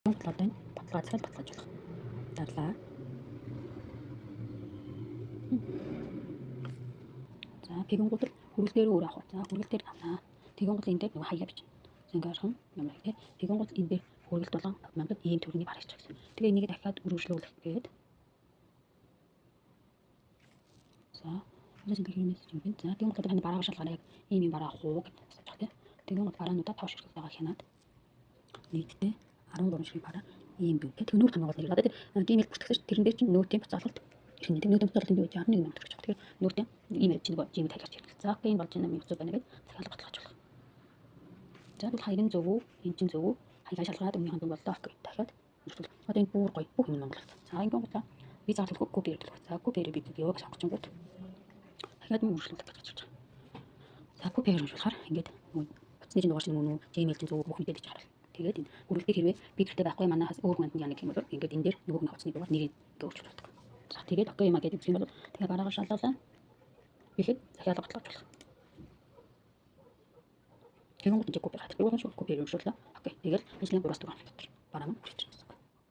Бодлоо баталгаажлал баталгаажуулах. Дарлаа. За тэгэн гутал хүргэлтээр өөр авах. За хүргэлтээр авнаа. Тэгэн гутал энэ дээр нөгөө хаяа бичнэ. Зингаархан ямар гэх тийм. Тэгэн гутал энэ дээр хүргэлт 7,000 ийм төгрөгийг барах гэж байна. Тэгээ энийг дахиад үргэлжлүүлэх гээд. За энэ хэрэгнээс юм байна. За тэгэн гутал таны бараа шалгаараа яг ийм бараа авах уу гэж асууж байна. Тэгэн гутал бараануудаа тоош хэрэглэж байгаа хянаад нийтдээ 13 ширхэг бараа ийм бий. Тэгэхээр нүүр хамгаалалт нэр. Одоо тэр Gmail бүртгэгч тэрэн дээр чинь нүүртийн бацаалалт ирнэ. Тэр нүүртийн бацаалалт юу гэж 11 мянга төгрөг. Тэгэхээр нүүртийн имэйл чинь нөгөө Gmail хайлгаж хэрэглэх. За окей энэ болж байна 100 байна гэж захиалга баталгаажуулах. За тэгвэл хоёрын зөв үү? Энэ чинь зөв үү? Хаягаа шалгаад өмнөхөн зөв боллоо. Окей дахиад үргэлжлүүл. Одоо энэ бүр гоё. Бүх юм монголт. За энэ гоо би заалах копи хийлгэх. За копи хийрээ би видеог сонгочингууд. Дахиад нь үргэлжлүүлэх гэж бодож байна. За копи хийрэмжлэхээр ингээд утасны чинь дугаар чинь мөн үү? Gmail чинь зөв бүх мэдээлэл хийж харах. Тэгээд энэ хүргэлтийг хэрвээ би гэртээ байхгүй манайхаас өөр хүнд яана гэх юм бол ингээд энэ дээр нөгөөх нь утасны дугаар нэрийг өөрчлөх болдог. За тэгээд окей юм а гэдэг юм бол тэгээд бараагаа шалгалаа. Тэгэхэд захиалга баталгаажуулах. Тэгвэл энэ копи хатдаг. Угаан шүү копи хийрэмжлүүлээ. Окей. Тэгэл ажлын 3-аас 4 хоног дотор бараа маань хүрч.